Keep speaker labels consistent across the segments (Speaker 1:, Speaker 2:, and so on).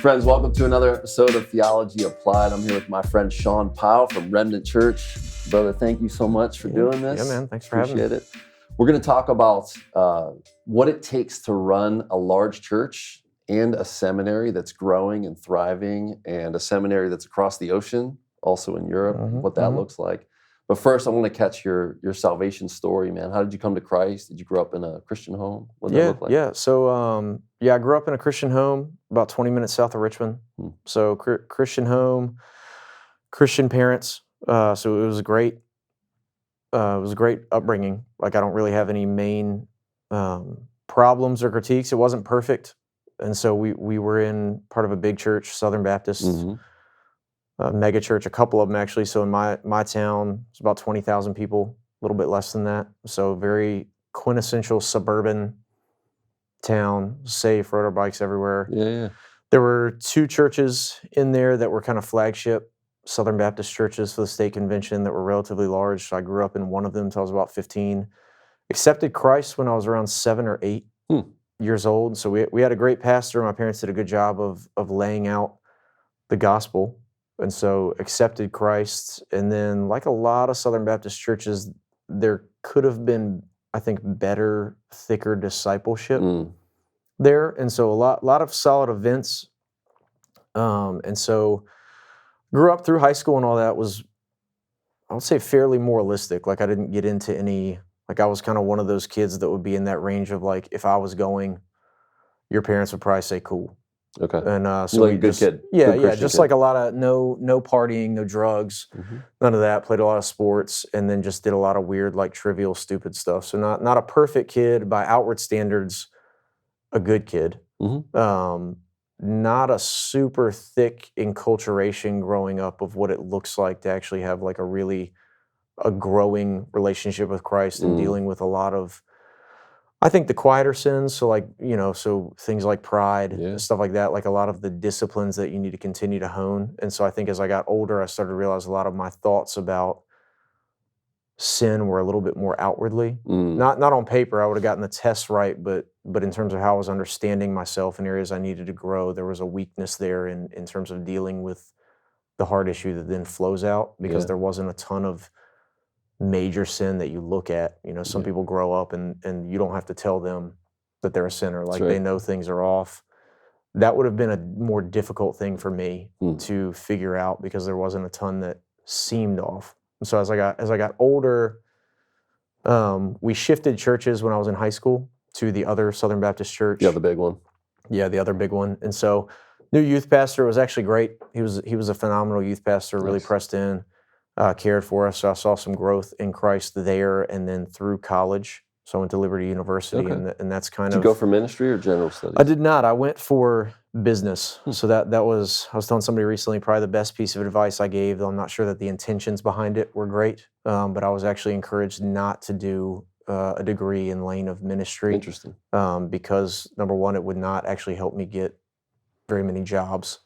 Speaker 1: Friends, welcome to another episode of Theology Applied. I'm here with my friend Sean Pyle from Remnant Church. Brother, thank you so much for doing this.
Speaker 2: Yeah, man. Thanks for having me.
Speaker 1: Appreciate it. We're going to talk about what it takes to run a large church and a seminary that's growing and thriving, and a seminary that's across the ocean, also in Europe, what that looks like. But first, I want to catch your salvation story, man. How did you come to Christ? Did you grow up in a Christian home? What did that look like?
Speaker 2: Yeah. So, I grew up in a Christian home about 20 minutes south of Richmond. So, Christian home, Christian parents. So it was great. It was a great upbringing. Like, I don't really have any main problems or critiques. It wasn't perfect, and so we were in part of a big church, Southern Baptist. Mega church, a couple of them actually. So in my town, it's about 20,000 people, a little bit less than that. So very quintessential suburban town, safe, rode our bikes everywhere.
Speaker 1: Yeah.
Speaker 2: There were two churches in there that were kind of flagship Southern Baptist churches for the state convention that were relatively large. So I grew up in one of them until I was about 15. Accepted Christ when I was around 7 or 8 years old. So we had a great pastor. My parents did a good job of laying out the gospel. And so accepted Christ, and then like a lot of Southern Baptist churches, there could have been, I think, better, thicker discipleship there. And so a lot of solid events. And so grew up through high school and all that was, I would say, fairly moralistic. Like, I didn't get into any, like, I was kind of one of those kids that would be in that range of, like, if I was going, your parents would probably say, cool.
Speaker 1: Okay.
Speaker 2: And so
Speaker 1: like a good kid.
Speaker 2: Yeah,
Speaker 1: good
Speaker 2: just
Speaker 1: kid.
Speaker 2: like a lot of no partying, no drugs, none of that. Played a lot of sports, and then just did a lot of weird, like, trivial, stupid stuff. So not a perfect kid by outward standards, a good kid. Not a super thick enculturation growing up of what it looks like to actually have like a growing relationship with Christ and dealing with a lot of, I think, the quieter sins. So like, so things like pride, stuff like that, like a lot of the disciplines that you need to continue to hone. And so I think as I got older, I started to realize a lot of my thoughts about sin were a little bit more outwardly. Not on paper, I would have gotten the tests right, but in terms of how I was understanding myself in areas I needed to grow, there was a weakness there in terms of dealing with the heart issue that then flows out, because there wasn't a ton of major sin that you look at. Some people grow up and you don't have to tell them that they're a sinner. Like, they know things are off. That would have been a more difficult thing for me to figure out, because there wasn't a ton that seemed off. And so as I got older, we shifted churches when I was in high school to the other Southern Baptist church.
Speaker 1: Yeah, the big one.
Speaker 2: Yeah, the other big one. And so new youth pastor was actually great. He was a phenomenal youth pastor, really pressed in. Cared for us. So I saw some growth in Christ there, and then through college. So I went to Liberty University, and that's kind of...
Speaker 1: Did you go for ministry or general studies?
Speaker 2: I did not. I went for business. So that was, I was telling somebody recently, probably the best piece of advice I gave, though I'm not sure that the intentions behind it were great. But I was actually encouraged not to do a degree in lane of ministry.
Speaker 1: Interesting.
Speaker 2: Because number one, it would not actually help me get very many jobs.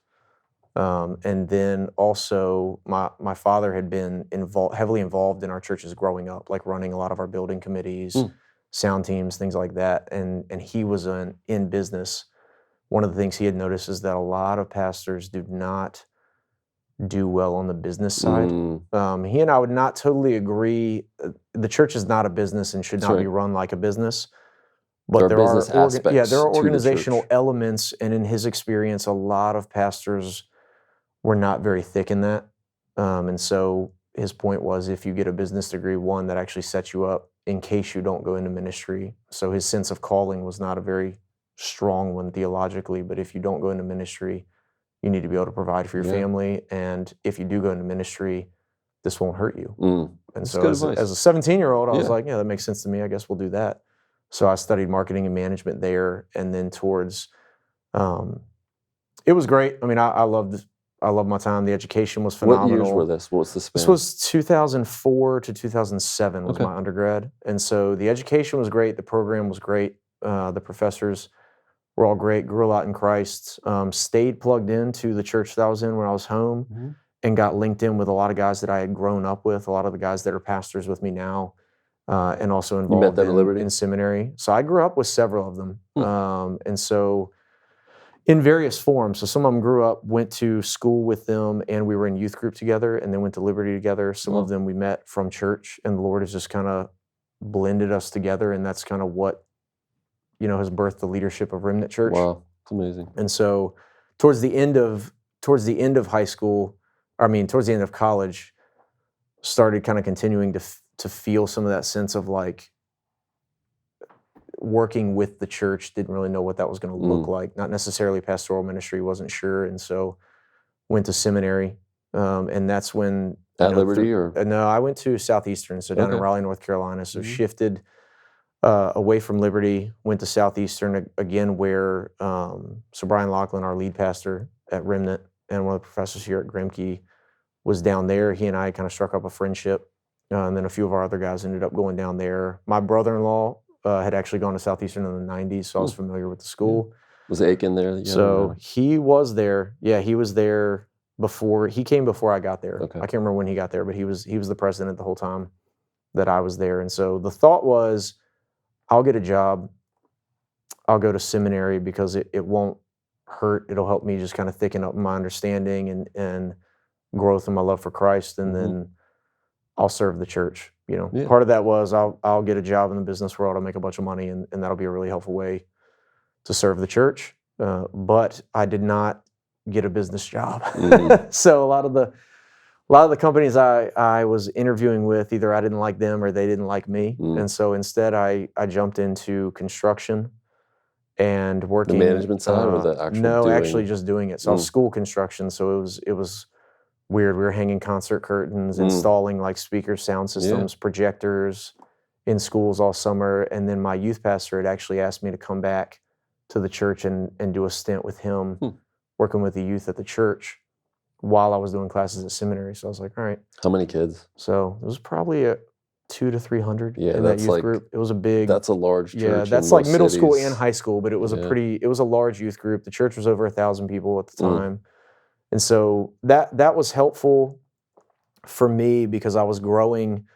Speaker 2: And then also my father had been heavily involved in our churches growing up, like running a lot of our building committees, sound teams, things like that. And he was in business. One of the things he had noticed is that a lot of pastors do not do well on the business side. He and I would not totally agree. The church is not a business and should not be run like a business. But there are organizational elements, and in his experience, a lot of pastors were not very thick in that. And so his point was, if you get a business degree, one, that actually sets you up in case you don't go into ministry. So his sense of calling was not a very strong one theologically, but if you don't go into ministry, you need to be able to provide for your family. And if you do go into ministry, this won't hurt you. And so as a 17-year-old, I was like, yeah, that makes sense to me. I guess we'll do that. So I studied marketing and management there. And then towards, it was great. I mean, I loved my time. The education was phenomenal.
Speaker 1: What years were this? What was the span?
Speaker 2: This was 2004 to 2007 was my undergrad. And so the education was great. The program was great. The professors were all great. Grew a lot in Christ. Stayed plugged into the church that I was in when I was home, and got linked in with a lot of guys that I had grown up with, a lot of the guys that are pastors with me now, and also involved in seminary. So I grew up with several of them. And so In various forms. So some of them grew up, went to school with them, and we were in youth group together, and then went to Liberty together. Some of them we met from church, and the Lord has just kind of blended us together, and that's kind of what, has birthed the leadership of Remnant Church.
Speaker 1: Wow, it's amazing.
Speaker 2: And so towards the end of high school, towards the end of college, started kind of continuing to feel some of that sense of like working with the church. Didn't really know what that was going to look like. Not necessarily pastoral ministry, wasn't sure. And so went to seminary. And that's when...
Speaker 1: At Liberty or?
Speaker 2: No, I went to Southeastern, so down in Raleigh, North Carolina. So shifted away from Liberty, went to Southeastern again where, so Brian Lachlan, our lead pastor at Remnant, and one of the professors here at Grimke was down there. He and I kind of struck up a friendship. And then a few of our other guys ended up going down there. My brother-in-law had actually gone to Southeastern in the 90s, so I was familiar with the school.
Speaker 1: Was Aiken there?
Speaker 2: So he was there. Yeah, he was there before. He came before I got there.
Speaker 1: Okay.
Speaker 2: I can't remember when he got there, but he was the president the whole time that I was there. And so the thought was, I'll get a job. I'll go to seminary because it won't hurt. It'll help me just kind of thicken up my understanding and growth in my love for Christ, and then I'll serve the church. Part of that was I'll get a job in the business world. I'll make a bunch of money, and that'll be a really helpful way to serve the church. But I did not get a business job. So a lot of the companies I was interviewing with, either I didn't like them or they didn't like me. And so instead I jumped into construction and working.
Speaker 1: The management side or the actual
Speaker 2: No,
Speaker 1: doing?
Speaker 2: actually just doing it. So I was school construction. So it was weird. We were hanging concert curtains, installing like speakers, sound systems, projectors in schools all summer. And then my youth pastor had actually asked me to come back to the church and do a stint with him, working with the youth at the church while I was doing classes at seminary. So I was like, all right.
Speaker 1: How many kids?
Speaker 2: So it was probably 200 to 300 in that
Speaker 1: that's
Speaker 2: youth
Speaker 1: like,
Speaker 2: group. It was a big...
Speaker 1: That's a large church.
Speaker 2: Yeah, that's like middle school and high school, but it was it was a large youth group. The church was over 1,000 people at the time. And so that was helpful for me because I was growing.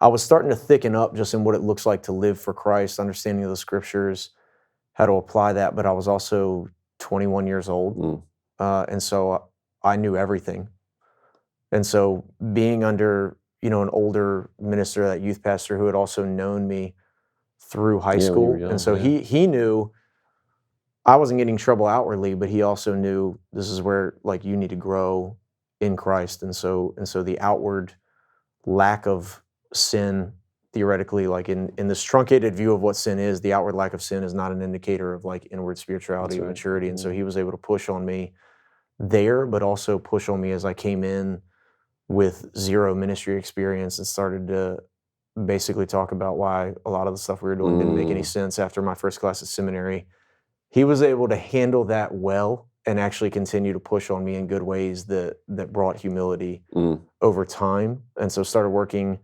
Speaker 2: I was starting to thicken up just in what it looks like to live for Christ, understanding of the scriptures, how to apply that. But I was also 21 years old. And so I knew everything. And so being under, an older minister, that youth pastor who had also known me through high school.
Speaker 1: Young,
Speaker 2: and so he knew I wasn't getting in trouble outwardly, but he also knew this is where like you need to grow in Christ. And so the outward lack of sin, theoretically, like in this truncated view of what sin is, the outward lack of sin is not an indicator of like inward spirituality or maturity. And so he was able to push on me there, but also push on me as I came in with zero ministry experience and started to basically talk about why a lot of the stuff we were doing didn't make any sense after my first class at seminary. He was able to handle that well and actually continue to push on me in good ways that brought humility over time. And so started working.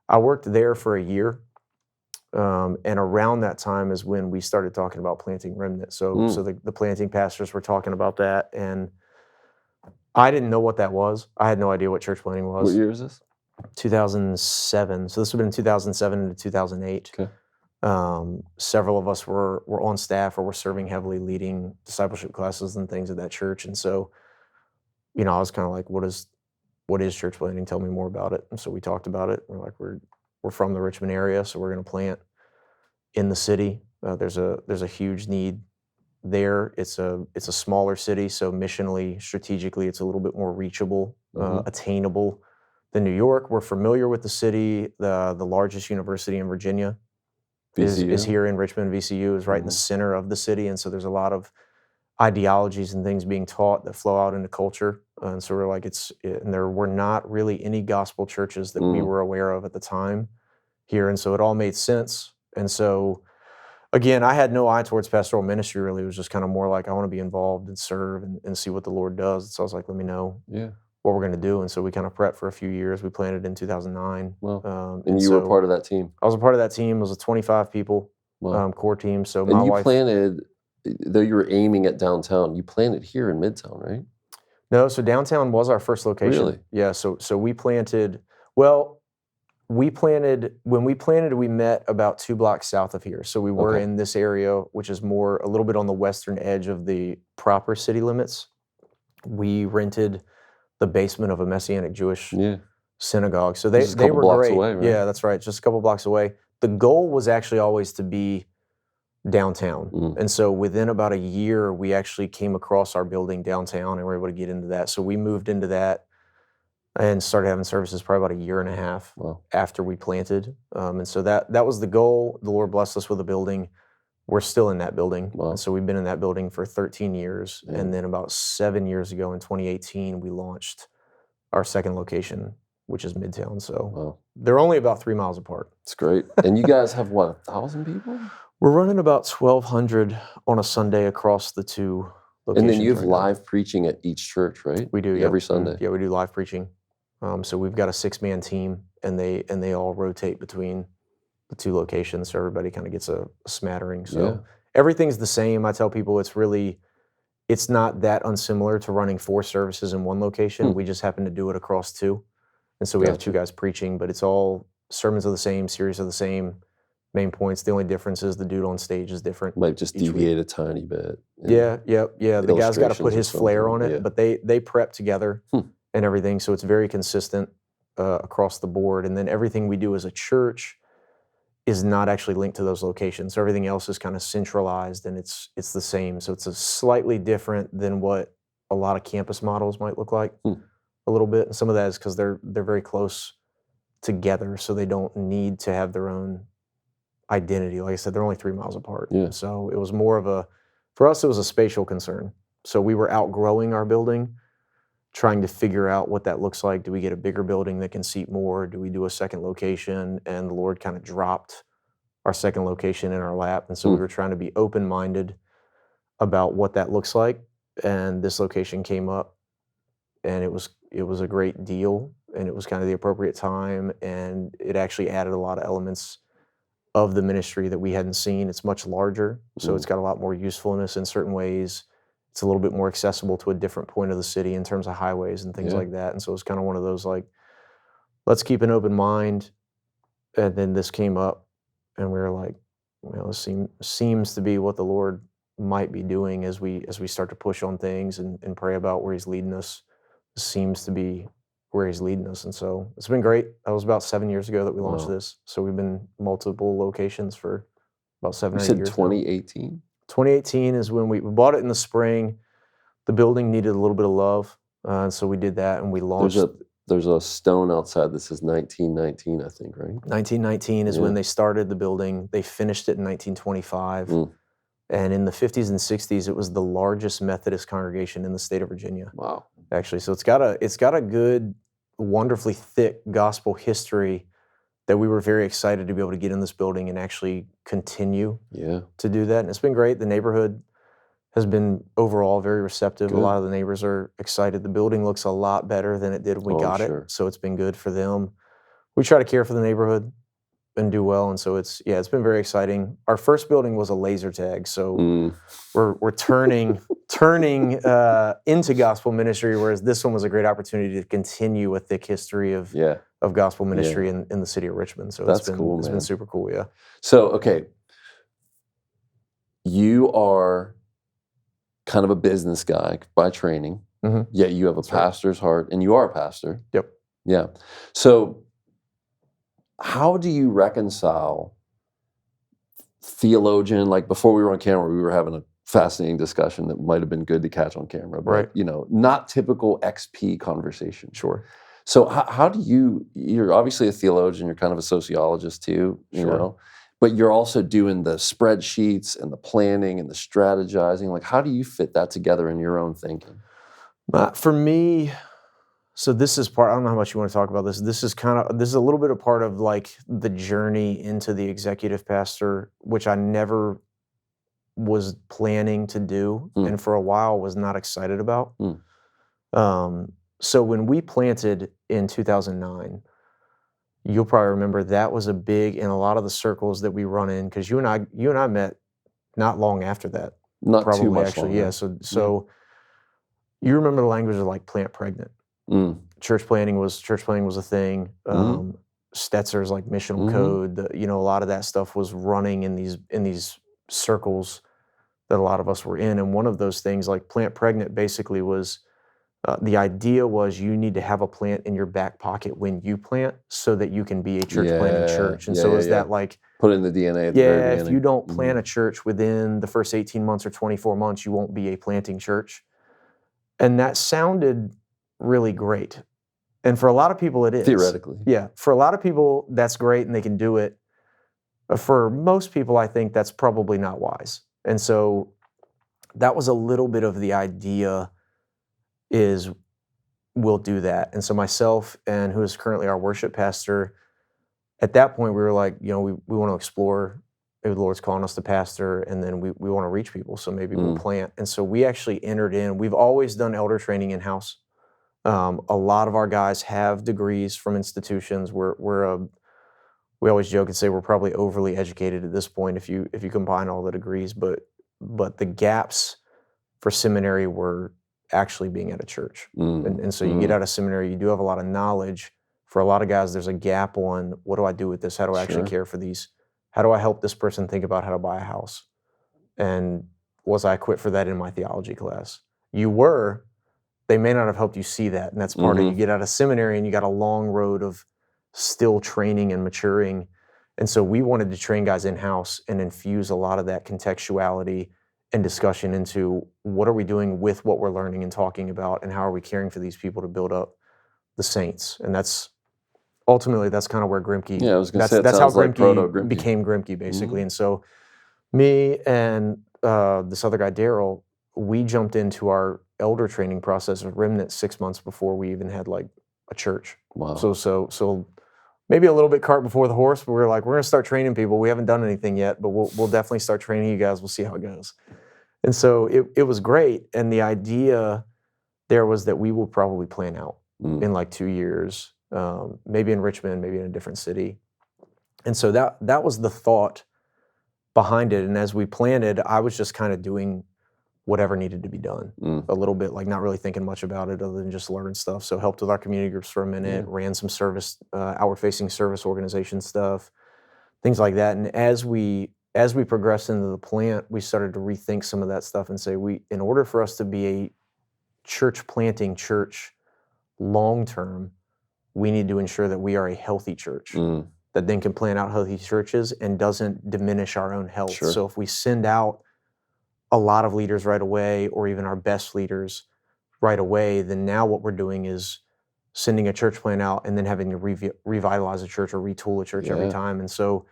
Speaker 2: I worked there for a year. And around that time is when we started talking about planting Remnant. So the planting pastors were talking about that, and I didn't know what that was. I had no idea what church planting was.
Speaker 1: What year is this?
Speaker 2: 2007. So this would have been 2007 into 2008. Okay. Several of us were on staff or were serving heavily, leading discipleship classes and things at that church. And so, I was kind of like, what is church planting? Tell me more about it. And so we talked about it. We're like, we're from the Richmond area, so we're going to plant in the city. There's a huge need there. It's a smaller city, so missionally, strategically, it's a little bit more reachable, attainable than New York. We're familiar with the city. The largest university in Virginia is here in Richmond. VCU is right in the center of the city, and so there's a lot of ideologies and things being taught that flow out into culture. And so we're like, and there were not really any gospel churches that we were aware of at the time here, and so it all made sense. And so, again, I had no eye towards pastoral ministry, really. It was just kind of more like, I want to be involved and serve and see what the Lord does. And so I was like, let me know what we're going to do. And so we kind of prepped for a few years. We planted in 2009.
Speaker 1: Wow. And you were part of that team?
Speaker 2: I was a part of that team. It was a 25 people core team. So my wife
Speaker 1: planted, though you were aiming at downtown, you planted here in Midtown, right?
Speaker 2: No, so downtown was our first location.
Speaker 1: Really?
Speaker 2: Yeah, so we planted, well, when we planted, we met about 2 blocks south of here. So we were
Speaker 1: Okay.
Speaker 2: in this area, which is more a little bit on the western edge of the proper city limits. We rented the basement of a Messianic Jewish
Speaker 1: Yeah.
Speaker 2: synagogue. So
Speaker 1: This is a
Speaker 2: they
Speaker 1: couple
Speaker 2: were
Speaker 1: blocks
Speaker 2: great.
Speaker 1: away, right?
Speaker 2: Yeah, that's right. Just a couple blocks away. The goal was actually always to be downtown.
Speaker 1: Mm.
Speaker 2: And so within about a year, we actually came across our building downtown and were able to get into that. So we moved into that and started having services probably about a year and a half
Speaker 1: Wow.
Speaker 2: after we planted. And so that was the goal. The Lord blessed us with a building. We're still in that building.
Speaker 1: Wow.
Speaker 2: And so we've been in that building for 13 years.
Speaker 1: Yeah.
Speaker 2: And then about 7 years ago in 2018, we launched our second location, which is Midtown. So
Speaker 1: Wow.
Speaker 2: they're only about 3 miles apart.
Speaker 1: It's great. And you guys have what, 1,000 people?
Speaker 2: We're running about 1,200 on a Sunday across the 2 locations.
Speaker 1: And then you have
Speaker 2: right now.
Speaker 1: live preaching at each church, right?
Speaker 2: We do, yeah.
Speaker 1: Every Sunday.
Speaker 2: Yeah, we do live preaching. So we've got a 6-man team, and they all rotate between the 2 locations, so everybody kind of gets a smattering. So
Speaker 1: Yeah.
Speaker 2: everything's the same. I tell people it's not that unsimilar to running 4 services in one location. We just happen to do it across 2. And so we have 2 guys preaching, but it's all sermons are the same, series are the same, main points. The only difference is the dude on stage is different.
Speaker 1: Might just
Speaker 2: each week.
Speaker 1: deviate a tiny bit.
Speaker 2: Yeah. The guy's got to put
Speaker 1: illustrations or
Speaker 2: his flair on
Speaker 1: something,
Speaker 2: it,
Speaker 1: yeah.
Speaker 2: but they prep together and everything, so it's very consistent across the board. And then everything we do as a church is not actually linked to those locations. So everything else is kind of centralized, and it's the same. So it's a slightly different than what a lot of campus models might look like a little bit. And some of that is because they're very close together, so they don't need to have their own identity. Like I said, they're only 3 miles apart.
Speaker 1: Yeah.
Speaker 2: So it was more for us, it was a spatial concern. So we were outgrowing our building, trying to figure out what that looks like. Do we get a bigger building that can seat more? Do we do a second location? And the Lord kind of dropped our second location in our lap. And so we were trying to be open-minded about what that looks like. And this location came up, and it was a great deal, and it was kind of the appropriate time, and it actually added a lot of elements of the ministry that we hadn't seen. It's much larger, so it's got a lot more usefulness in certain ways. It's a little bit more accessible to a different point of the city in terms of highways and things like that. And so it's kind of one of those, like, let's keep an open mind. And then this came up, and we were like, well, this seems to be what the Lord might be doing as we start to push on things and pray about where He's leading us. This seems to be where He's leading us. And so it's been great. That was about 7 years ago that we launched this. So we've been multiple locations for about 7 or 8 years.
Speaker 1: You said 2018?
Speaker 2: 2018 is when we bought it in the spring. The building needed a little bit of love. And so we did that, and we launched.
Speaker 1: There's a stone outside that says 1919, I think, right?
Speaker 2: 1919 is when they started the building. They finished it in 1925. And in the 50s and 60s, it was the largest Methodist congregation in the state of Virginia.
Speaker 1: Wow.
Speaker 2: Actually, so it's got a good, wonderfully thick gospel history that we were very excited to be able to get in this building and actually continue to do that. And it's been great. The neighborhood has been overall very receptive.
Speaker 1: Good.
Speaker 2: A lot of the neighbors are excited. The building looks a lot better than it did when we got
Speaker 1: sure.
Speaker 2: it. So it's been good for them. We try to care for the neighborhood and do well. And so it's been very exciting. Our first building was a laser tag. So we're turning into gospel ministry, whereas this one was a great opportunity to continue a thick history of gospel ministry in the city of Richmond. So
Speaker 1: That's cool,
Speaker 2: it's
Speaker 1: man.
Speaker 2: been super cool, yeah.
Speaker 1: So, okay, you are kind of a business guy by training, yet you have a pastor's heart, and you are a pastor.
Speaker 2: Yep.
Speaker 1: Yeah. So how do you reconcile theologian, like before we were on camera, we were having a fascinating discussion that might have been good to catch on camera, but not typical XP conversation.
Speaker 2: Sure.
Speaker 1: So how do you're obviously a theologian, you're kind of a sociologist too, you know, but you're also doing the spreadsheets and the planning and the strategizing. Like, how do you fit that together in your own thinking?
Speaker 2: For me, so this is part, I don't know how much you want to talk about this. This is a little bit of part of like the journey into the executive pastor, which I never was planning to do and for a while was not excited about. So when we planted in 2009, you'll probably remember that was a big, in a lot of the circles that we run in, because you and I met not long after that.
Speaker 1: Not
Speaker 2: probably,
Speaker 1: too much
Speaker 2: actually,
Speaker 1: longer.
Speaker 2: So you remember the language of like plant pregnant. Church planning was a thing. Stetzer's like missional
Speaker 1: Mhm.
Speaker 2: code. A lot of that stuff was running in these circles that a lot of us were in. And one of those things, like Plant Pregnant, basically was the idea was you need to have a plant in your back pocket when you plant so that you can be a church planting church. And so is that like,
Speaker 1: put it in the DNA at the very beginning.
Speaker 2: if you don't plant a church within the first 18 months or 24 months, you won't be a planting church. And that sounded really great. And for a lot of people, it is.
Speaker 1: Theoretically.
Speaker 2: Yeah. For a lot of people, that's great and they can do it. But for most people, I think that's probably not wise. And so that was a little bit of the idea is we'll do that. And so myself and who is currently our worship pastor, at that point, we were like, we want to explore. Maybe the Lord's calling us to pastor, and then we want to reach people. So maybe we'll plant. And so we actually entered in. We've always done elder training in-house. A lot of our guys have degrees from institutions. We always joke and say we're probably overly educated at this point if you combine all the degrees. But the gaps for seminary were actually being at a church. And so you get out of seminary, you do have a lot of knowledge. For a lot of guys, there's a gap on what do I do with this? How do I actually care for these? How do I help this person think about how to buy a house? And was I equipped for that in my theology class? You were. They may not have helped you see that. And that's part of you get out of seminary and you got a long road of still training and maturing. And so we wanted to train guys in-house and infuse a lot of that contextuality and discussion into what are we doing with what we're learning and talking about, and how are we caring for these people to build up the saints. And that's ultimately kind of where Grimke.
Speaker 1: Yeah, I was going to say
Speaker 2: that's how
Speaker 1: like
Speaker 2: Grimke became Grimke, basically. And so me and this other guy, Daryl, we jumped into our elder training process of Remnant 6 months before we even had like a church.
Speaker 1: Wow.
Speaker 2: So maybe a little bit cart before the horse, but we're going to start training people. We haven't done anything yet, but we'll definitely start training you guys. We'll see how it goes. And so it was great. And the idea there was that we will probably plan out in like 2 years, maybe in Richmond, maybe in a different city. And so that was the thought behind it. And as we planted, I was just kind of doing whatever needed to be done a little bit, like not really thinking much about it other than just learn stuff. So helped with our community groups for a minute, ran some service, outward-facing service organization stuff, things like that. And as we progressed into the plant, we started to rethink some of that stuff and say, in order for us to be a church planting church long-term, we need to ensure that we are a healthy church that then can plant out healthy churches and doesn't diminish our own health.
Speaker 1: Sure.
Speaker 2: So if we send out a lot of leaders right away, or even our best leaders right away, then now what we're doing is sending a church plant out and then having to revitalize a church or retool a church every time. And so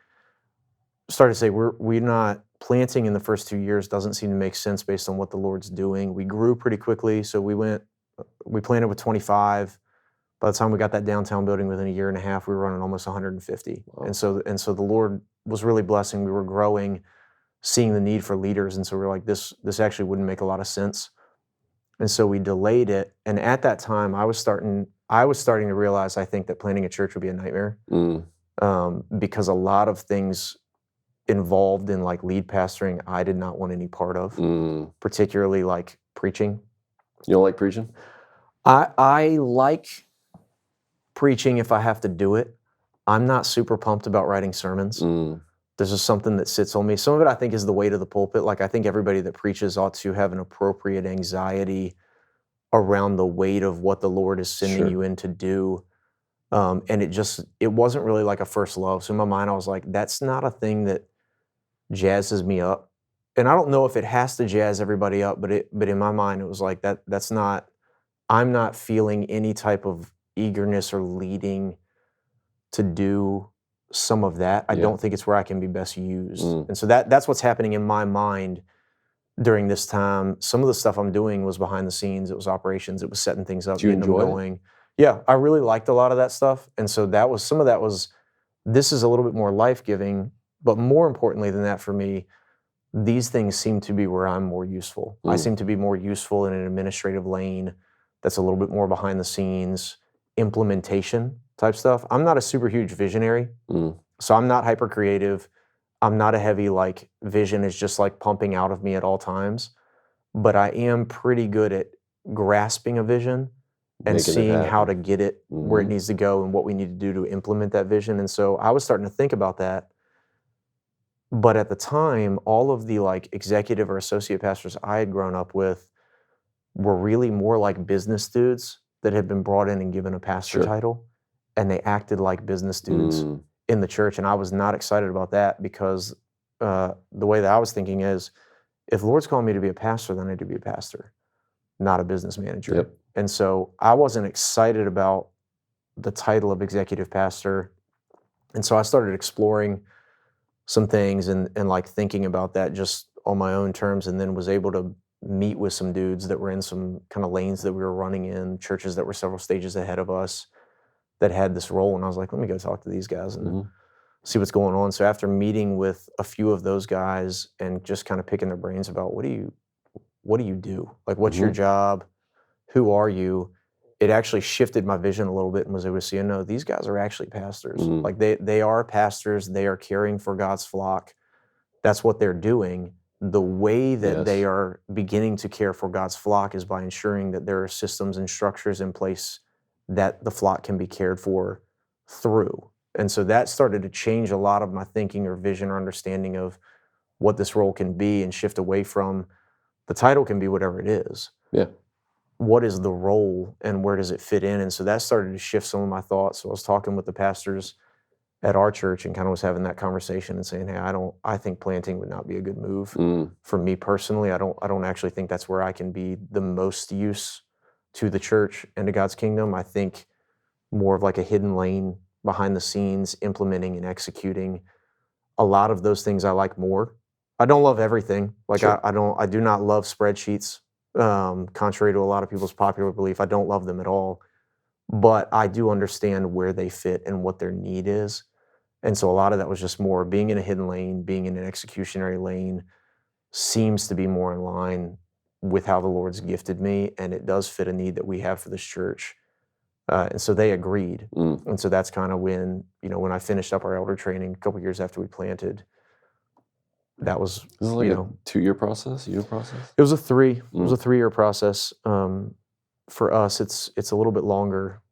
Speaker 2: started to say we're not planting in the first 2 years doesn't seem to make sense based on what the Lord's doing. We grew pretty quickly, so we planted with 25. By the time we got that downtown building within a year and a half, we were running almost 150. Wow. And so the Lord was really blessing. We were growing, seeing the need for leaders, and so we're like, this actually wouldn't make a lot of sense. And so we delayed it. And at that time, I was starting to realize, I think, that planning a church would be a nightmare because a lot of things involved in like lead pastoring I did not want any part of, particularly like preaching.
Speaker 1: You don't like preaching?
Speaker 2: I like preaching if I have to do it. I'm not super pumped about writing sermons. There's just something that sits on me. Some of it I think is the weight of the pulpit. Like I think everybody that preaches ought to have an appropriate anxiety around the weight of what the Lord is sending you in to do. And it wasn't really like a first love. So in my mind, I was like, that's not a thing that jazzes me up. And I don't know if it has to jazz everybody up, but in my mind, it was like that's not, I'm not feeling any type of eagerness or leading to do some of that. I don't think it's where I can be best used. And so that's what's happening in my mind during this time. Some of the stuff I'm doing was behind the scenes. It was operations. It was setting things up.
Speaker 1: Do you enjoy
Speaker 2: them going. Yeah, I really liked a lot of that stuff. And so some of that was, this is a little bit more life-giving, but more importantly than that for me, these things seem to be where I'm more useful. I seem to be more useful in an administrative lane that's a little bit more behind the scenes, implementation type stuff. I'm not a super huge visionary, so I'm not hyper creative. I'm not a heavy like vision is just like pumping out of me at all times, but I am pretty good at grasping a vision and
Speaker 1: Making it
Speaker 2: seeing how
Speaker 1: happen.
Speaker 2: to get it where it
Speaker 1: Mhm.
Speaker 2: needs to go and what we need to do to implement that vision. And so I was starting to think about that. But at the time, all of the like executive or associate pastors I had grown up with were really more like business dudes that had been brought in and given a pastor
Speaker 1: Sure.
Speaker 2: title, and they acted like business dudes
Speaker 1: Mm.
Speaker 2: in the church. And I was not excited about that because the way that I was thinking is, if the Lord's calling me to be a pastor, then I need to be a pastor, not a business manager.
Speaker 1: Yep.
Speaker 2: And so I wasn't excited about the title of executive pastor. And so I started exploring some things and like thinking about that just on my own terms, and then was able to meet with some dudes that were in some kind of lanes that we were running in, churches that were several stages ahead of us that had this role. And I was like, let me go talk to these guys and
Speaker 1: Mhm.
Speaker 2: see what's going on. So after meeting with a few of those guys and just kind of picking their brains about what do you do? Like, what's your
Speaker 1: Mhm.
Speaker 2: job? Who are you? It actually shifted my vision a little bit and was able to see, no, these guys are actually pastors.
Speaker 1: Mhm.
Speaker 2: Like they are pastors. They are caring for God's flock. That's what they're doing. The way that they
Speaker 1: Yes.
Speaker 2: are beginning to care for God's flock is by ensuring that there are systems and structures in place that the flock can be cared for through. And so that started to change a lot of my thinking or vision or understanding of what this role can be, and shift away from the title can be whatever it is.
Speaker 1: Yeah.
Speaker 2: What is the role and where does it fit in? And so that started to shift some of my thoughts. So I was talking with the pastors at our church and kind of was having that conversation and saying, hey, I think planting would not be a good move
Speaker 1: Mm.
Speaker 2: for me personally. I don't actually think that's where I can be the most use to the church and to God's kingdom. I think more of like a hidden lane behind the scenes, implementing and executing a lot of those things I like more. I don't love everything. Like
Speaker 1: Sure.
Speaker 2: I do not love spreadsheets. Contrary to a lot of people's popular belief, I don't love them at all. But I do understand where they fit and what their need is. And so a lot of that was just more being in a hidden lane, being in an executionary lane seems to be more in line with how the Lord's gifted me. And it does fit a need that we have for this church. And so they agreed.
Speaker 1: Mm.
Speaker 2: And so that's kind of when I finished up our elder training a couple years after we planted, that was,
Speaker 1: This is like a 2-year process, year process?
Speaker 2: it was a 3. It was a
Speaker 1: Mm.
Speaker 2: 3-year process. For us, it's a little bit longer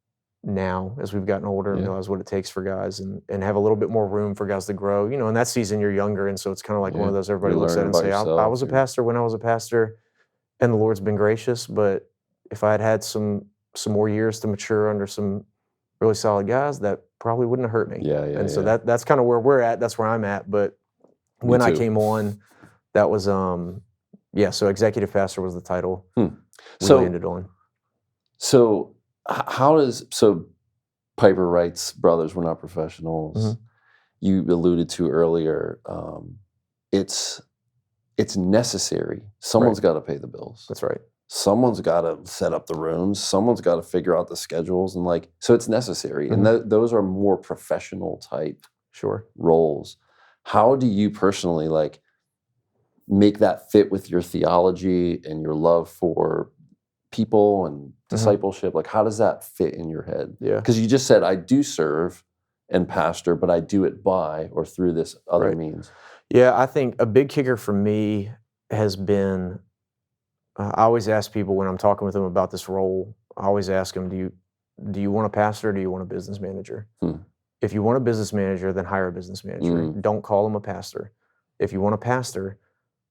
Speaker 2: now as we've gotten older and
Speaker 1: Yeah.
Speaker 2: realize what it takes for guys and have a little bit more room for guys to grow. In that season you're younger, and so it's kind of like one
Speaker 1: Yeah.
Speaker 2: of those everybody
Speaker 1: You're
Speaker 2: looks at
Speaker 1: learning
Speaker 2: and
Speaker 1: about
Speaker 2: say, I
Speaker 1: yourself.
Speaker 2: was a
Speaker 1: You're
Speaker 2: pastor when I was a pastor, and the Lord's been gracious. But if I had had some more years to mature under some really solid guys, that probably wouldn't have hurt me.
Speaker 1: Yeah, yeah,
Speaker 2: And so
Speaker 1: yeah.
Speaker 2: that's kind of where we're at. That's where I'm at. But
Speaker 1: Me
Speaker 2: when I
Speaker 1: too.
Speaker 2: came on, that was so executive pastor was the title we
Speaker 1: So
Speaker 2: landed on.
Speaker 1: so how does Piper writes, "Brothers, we're not professionals."
Speaker 2: Mhm.
Speaker 1: You alluded to earlier, it's necessary. Someone's got to pay the bills.
Speaker 2: That's right.
Speaker 1: Someone's got to set up the rooms. Someone's got to figure out the schedules, and so it's necessary. And those are more professional type
Speaker 2: Sure.
Speaker 1: roles. How do you personally make that fit with your theology and your love for people and discipleship? How does that fit in your head?
Speaker 2: Yeah.
Speaker 1: Because you just said, I do serve and pastor, but I do it by or through this other
Speaker 2: Right.
Speaker 1: means.
Speaker 2: Yeah, I think a big kicker for me has been, I always ask people when I'm talking with them about this role, I always ask them, do you want a pastor or do you want a business manager? If you want a business manager, then hire a business manager. Don't call him a pastor. If you want a pastor,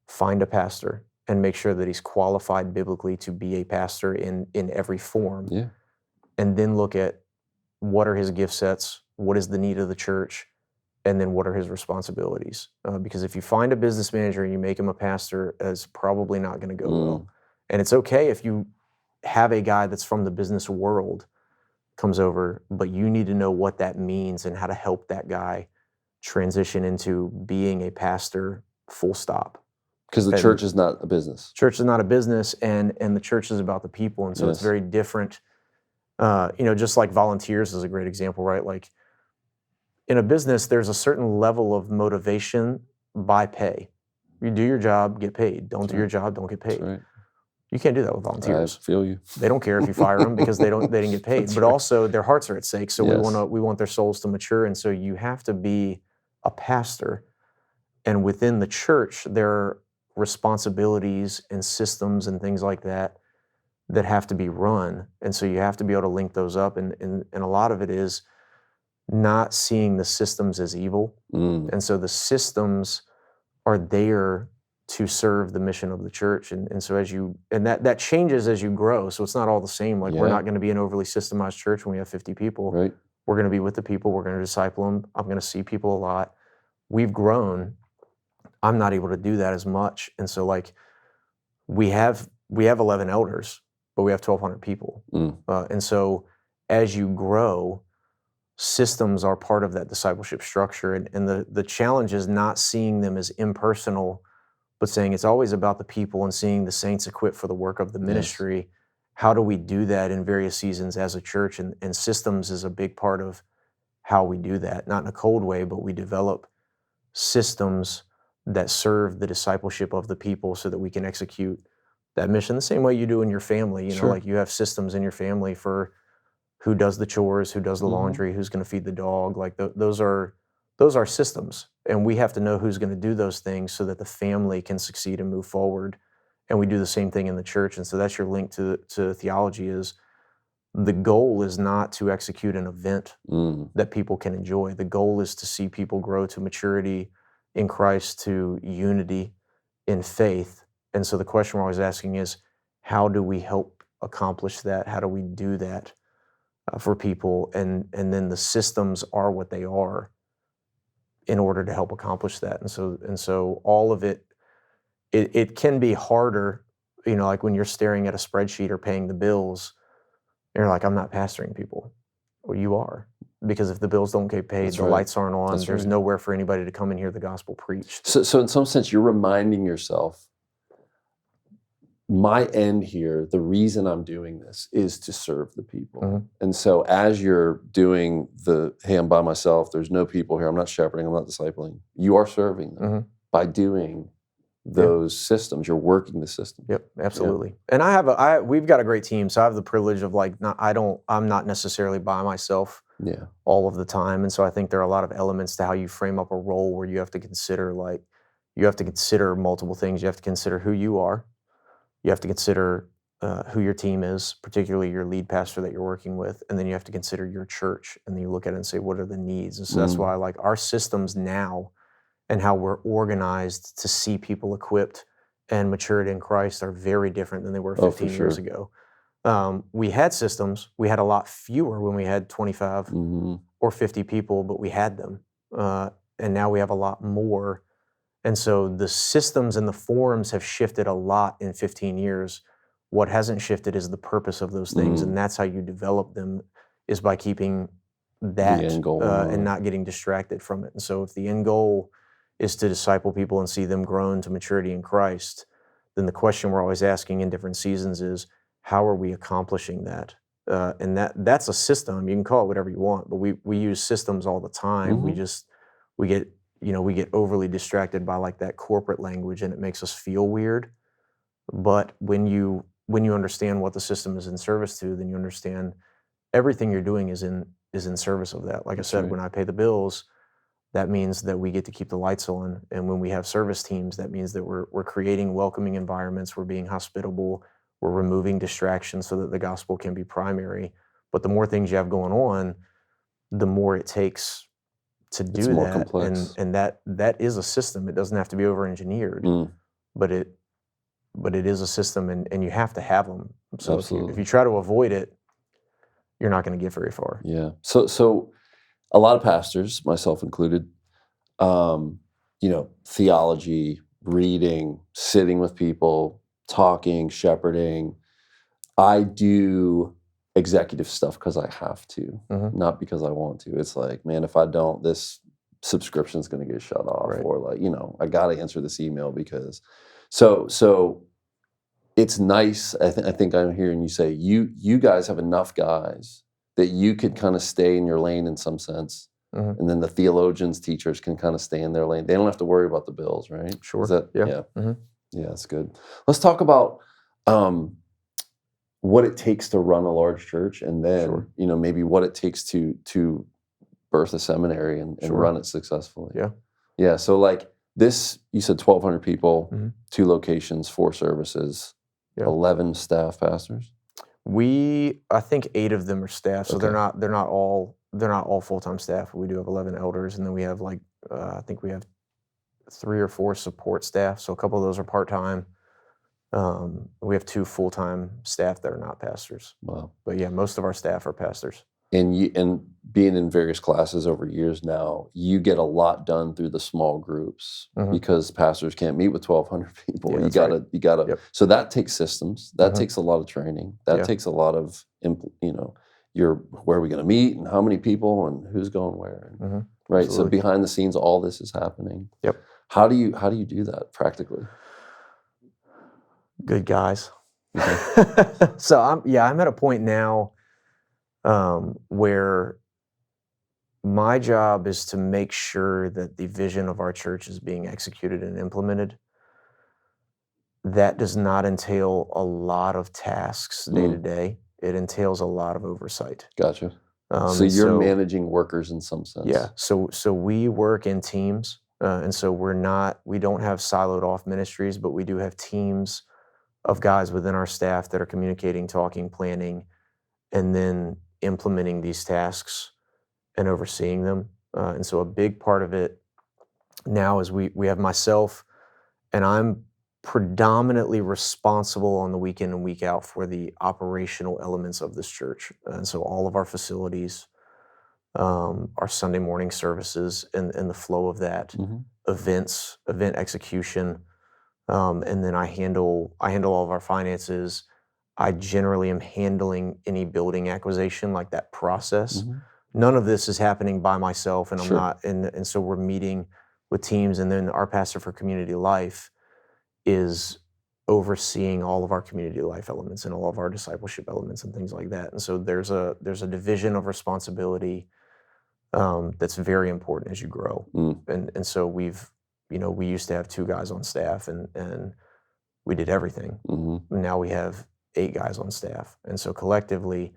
Speaker 2: find a pastor and make sure that he's qualified biblically to be a pastor in every form.
Speaker 1: Yeah.
Speaker 2: And then look at what are his gift sets, what is the need of the church, and then what are his responsibilities. Because if you find a business manager and you make him a pastor, it's probably not going to go well. And it's okay if you have a guy that's from the business world comes over, but you need to know what that means and how to help that guy transition into being a pastor, full stop.
Speaker 1: Because the church is not a business.
Speaker 2: Church is not a business, and the church is about the people. And so it's very different. Just like volunteers is a great example, right? Like in a business, there's a certain level of motivation by pay. You do your job, get paid. Don't do your job, don't get paid.
Speaker 1: That's right.
Speaker 2: You can't do that with volunteers.
Speaker 1: I feel you.
Speaker 2: They don't care if you fire them because they didn't get paid. But also their hearts are at stake. So we want their souls to mature. And so you have to be a pastor. And within the church, there are responsibilities and systems and things like that that have to be run. And so you have to be able to link those up. And a lot of it is not seeing the systems as evil. And so the systems are there to serve the mission of the church. And so that changes as you grow. So it's not all the same. Like we're not going to be an overly systemized church when we have 50 people.
Speaker 1: Right.
Speaker 2: We're going to be with the people. We're going to disciple them. I'm going to see people a lot. We've grown. I'm not able to do that as much. And so like we have 11 elders, but we have 1,200 people. And so as you grow, systems are part of that discipleship structure. And the challenge is not seeing them as impersonal, but saying it's always about the people and seeing the saints equipped for the work of the ministry. Yes. How do we do that in various seasons as a church? And systems is a big part of how we do that, not in a cold way, but we develop systems that serve the discipleship of the people so that we can execute that mission the same way you do in your family. You know, like you have systems in your family for who does the chores, who does the laundry, who's going to feed the dog. Like those are systems. And we have to know who's going to do those things so that the family can succeed and move forward. And we do the same thing in the church. And so that's your link to theology is the goal is not to execute an event that people can enjoy. The goal is to see people grow to maturity in Christ, to unity in faith. And so the question we're always asking is, how do we help accomplish that? How do we do that for people? And then the systems are what they are in order to help accomplish that. And so all of it can be harder, you know, like when you're staring at a spreadsheet or paying the bills, you're like, I'm not pastoring people. Well, you are. Because if the bills don't get paid, the lights aren't on, there's nowhere for anybody to come and hear the gospel preached.
Speaker 1: So in some sense, you're reminding yourself, my end here, the reason I'm doing this is to serve the people. And so as you're doing hey, I'm by myself, there's no people here, I'm not shepherding, I'm not discipling, you are serving them by doing those systems. You're working the system.
Speaker 2: Yep, absolutely. And we've got a great team, so I have the privilege of like, I'm not necessarily by myself all of the time. And so I think there are a lot of elements to how you frame up a role where you have to consider multiple things. You have to consider who you are. You have to consider who your team is, particularly your lead pastor that you're working with. And then you have to consider your church. And then you look at it and say, what are the needs? And so that's why like our systems now and how we're organized to see people equipped and matured in Christ are very different than they were 15 years ago. We had systems. We had a lot fewer when we had 25 or 50 people, but we had them. And now we have a lot more. And so the systems and the forms have shifted a lot in 15 years. What hasn't shifted is the purpose of those things. And that's how you develop them, is by keeping that and not getting distracted from it. And so if the end goal is to disciple people and see them grown to maturity in Christ, then the question we're always asking in different seasons is, how are we accomplishing that? And that's a system. You can call it whatever you want, but we use systems all the time. We get overly distracted by like that corporate language, and it makes us feel weird. But when you understand what the system is in service to, then you understand everything you're doing is in service of that. Like I said, when I pay the bills, that means that we get to keep the lights on. And when we have service teams, that means that we're creating welcoming environments, we're being hospitable, we're removing distractions so that the gospel can be primary. But the more things you have going on, the more it takes to do that. More complex. And that is a system. It doesn't have to be over-engineered, but it is a system, and you have to have them. So if you try to avoid it, you're not going to get very far.
Speaker 1: Yeah. So a lot of pastors, myself included, theology, reading, sitting with people, talking, shepherding. I do executive stuff because I have to, not because I want to. It's like, man, if I don't, this subscription's going to get shut off, or like, I got to answer this email because. So it's nice. I think I'm hearing you say you guys have enough guys that you could kind of stay in your lane in some sense, and then the theologians, teachers can kind of stay in their lane. They don't have to worry about the bills, right?
Speaker 2: Sure.
Speaker 1: Is that, yeah, that's good. Let's talk about what it takes to run a large church, and then maybe what it takes to birth a seminary and run it successfully. Yeah. So like this, you said 1,200 people, 2 locations, 4 services, 11 staff pastors.
Speaker 2: I think 8 of them are staff, so
Speaker 1: Okay.
Speaker 2: they're not all full-time staff. We do have 11 elders, and then we have I think we have 3 or 4 support staff. So a couple of those are part-time. We have 2 full-time staff that are not pastors.
Speaker 1: Wow.
Speaker 2: But yeah, most of our staff are pastors.
Speaker 1: And being in various classes over years now, you get a lot done through the small groups
Speaker 2: Mhm.
Speaker 1: because pastors can't meet with 1,200 people.
Speaker 2: Yeah,
Speaker 1: you
Speaker 2: that's right.
Speaker 1: gotta, you gotta.
Speaker 2: Yep.
Speaker 1: So that takes systems. That
Speaker 2: Mhm.
Speaker 1: takes a lot of training. That
Speaker 2: Yeah.
Speaker 1: takes a lot of, where are we going to meet and how many people and who's going where,
Speaker 2: Mhm.
Speaker 1: right?
Speaker 2: Absolutely.
Speaker 1: So behind the scenes, all this is happening.
Speaker 2: Yep.
Speaker 1: How do you do that practically?
Speaker 2: Good guys.
Speaker 1: Okay.
Speaker 2: So I'm at a point now where my job is to make sure that the vision of our church is being executed and implemented. That does not entail a lot of tasks day to day. It entails a lot of oversight.
Speaker 1: Gotcha. So
Speaker 2: And
Speaker 1: you're managing workers in some sense.
Speaker 2: Yeah. So we work in teams, and so we don't have siloed off ministries, but we do have teams of guys within our staff that are communicating, talking, planning, and then implementing these tasks and overseeing them. And so a big part of it now is we have myself, and I'm predominantly responsible on the week in and week out for the operational elements of this church. And so all of our facilities, our Sunday morning services and the flow of that,
Speaker 1: Mhm.
Speaker 2: event execution, and then I handle all of our finances. I generally am handling any building acquisition, like that process.
Speaker 1: Mhm.
Speaker 2: None of this is happening by myself, and I'm
Speaker 1: Sure.
Speaker 2: not. And so we're meeting with teams, and then our pastor for community life is overseeing all of our community life elements and all of our discipleship elements and things like that. And so there's a division of responsibility that's very important as you grow. And so we used to have 2 guys on staff, and we did everything.
Speaker 1: Mhm.
Speaker 2: Now we have 8 guys on staff, and so collectively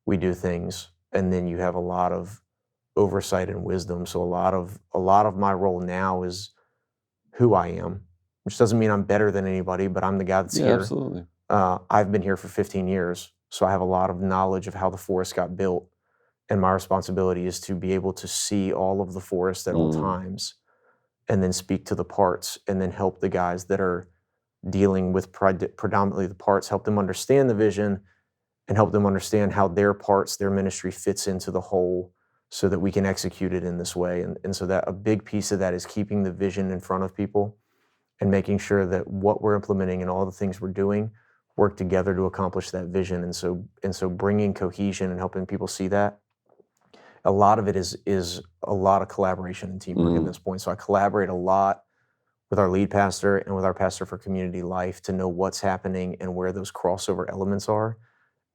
Speaker 2: we do things, and then you have a lot of oversight and wisdom. So a lot of my role now is who I am, which doesn't mean I'm better than anybody, but I'm the guy that's
Speaker 1: Yeah,
Speaker 2: here.
Speaker 1: absolutely.
Speaker 2: I've been here for 15 years, so I have a lot of knowledge of how the forest got built, and my responsibility is to be able to see all of the forest at all times, and then speak to the parts, and then help the guys that are dealing with predominantly the parts, help them understand the vision, and help them understand how their parts, their ministry fits into the whole, so that we can execute it in this way. And so that a big piece of that is keeping the vision in front of people and making sure that what we're implementing and all the things we're doing work together to accomplish that vision. And so bringing cohesion and helping people see that, a lot of it is a lot of collaboration and teamwork at this point. So I collaborate a lot with our lead pastor and with our pastor for community life to know what's happening and where those crossover elements are.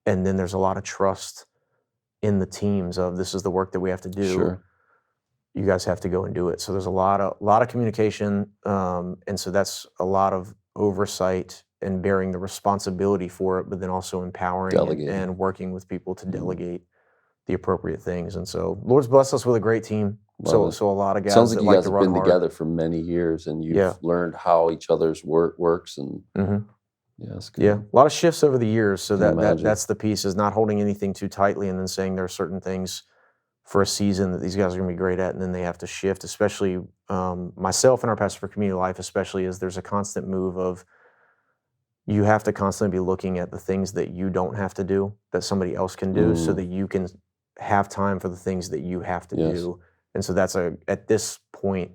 Speaker 2: And then there's a lot of trust in the teams of, this is the work that we have to do.
Speaker 1: Sure.
Speaker 2: You guys have to go and do it. So there's a lot of communication, and so that's a lot of oversight and bearing the responsibility for it, but then also empowering and working with people to delegate the appropriate things. And so Lord's blessed us with a great team. So a lot of guys
Speaker 1: Sounds like
Speaker 2: that
Speaker 1: you
Speaker 2: like
Speaker 1: guys
Speaker 2: to
Speaker 1: have
Speaker 2: run
Speaker 1: been
Speaker 2: hard.
Speaker 1: together for many years, and you've learned how each other's work works. And yeah, that's good.
Speaker 2: Yeah, a lot of shifts over the years. So
Speaker 1: imagine.
Speaker 2: that's the piece, is not holding anything too tightly and then saying there are certain things for a season that these guys are going to be great at, and then they have to shift. Especially myself and our pastor for community life, especially, is there's a constant move of, you have to constantly be looking at the things that you don't have to do, that somebody else can do, so that you can have time for the things that you have to do. And so at this point,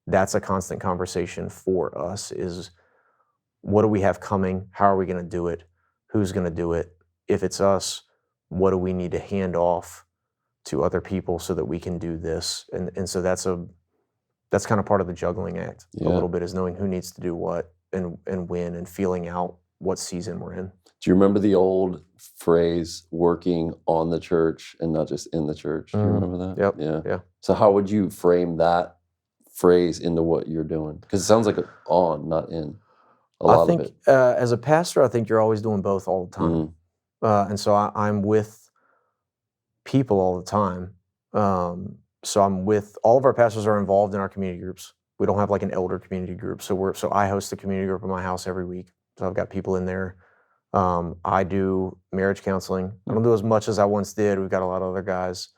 Speaker 2: that's a constant conversation for us, is what do we have coming? How are we going to do it? Who's going to do it? If it's us, what do we need to hand off to other people so that we can do this? And so that's kind of part of the juggling act a little bit, is knowing who needs to do what and when, and feeling out what season we're in.
Speaker 1: Do you remember the old phrase, working on the church and not just in the church? Do you remember that?
Speaker 2: Yep. Yeah.
Speaker 1: So how would you frame that phrase into what you're doing? Because it sounds like on, not in.
Speaker 2: I think as a pastor, I think you're always doing both all the time. And so I'm with people all the time. So I'm with, all of our pastors are involved in our community groups. We don't have like an elder community group. So I host a community group in my house every week. So I've got people in there I do marriage counseling. I don't do as much as I once did. We've got a lot of other guys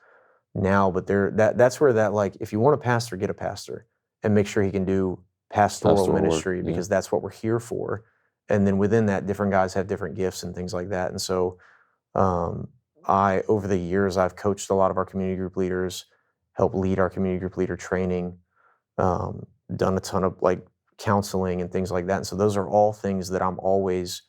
Speaker 2: now, but that's where that, like, if you want a pastor, get a pastor and make sure he can do pastoral
Speaker 1: Pastoral work,
Speaker 2: ministry,
Speaker 1: yeah.
Speaker 2: because that's what we're here for. And then within that, different guys have different gifts and things like that. And so over the years, I've coached a lot of our community group leaders, helped lead our community group leader training, done a ton of like counseling and things like that. And so those are all things that I'm always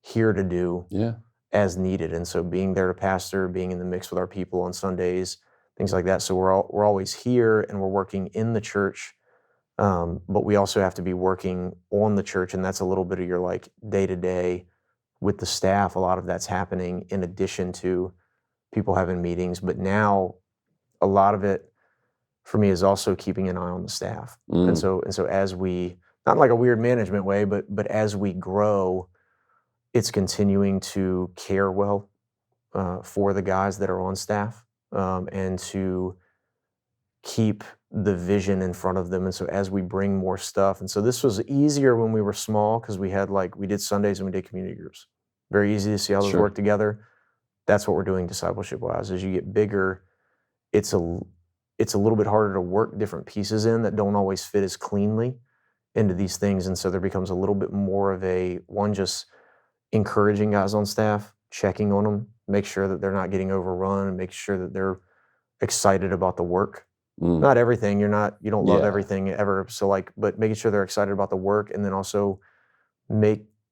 Speaker 2: here to do
Speaker 1: Yeah.
Speaker 2: as needed. And so being there to pastor, being in the mix with our people on Sundays, things like that. So we're always here and we're working in the church, but we also have to be working on the church, and that's a little bit of your like day to day with the staff. A lot of that's happening in addition to people having meetings, but now a lot of it for me is also keeping an eye on the staff. And so as we, not in like a weird management way, but as we grow, it's continuing to care well for the guys that are on staff, and to keep the vision in front of them. And so as we bring more stuff, and so this was easier when we were small because we did Sundays and we did community groups. Very easy to see how those
Speaker 1: Sure.
Speaker 2: work together. That's what we're doing discipleship-wise. As you get bigger, it's a little bit harder to work different pieces in that don't always fit as cleanly into these things. And so there becomes a little bit more of just encouraging guys on staff, checking on them, make sure that they're not getting overrun, and make sure that they're excited about the work. Not everything, you don't love
Speaker 1: Yeah.
Speaker 2: everything ever. So but making sure they're excited about the work, and then also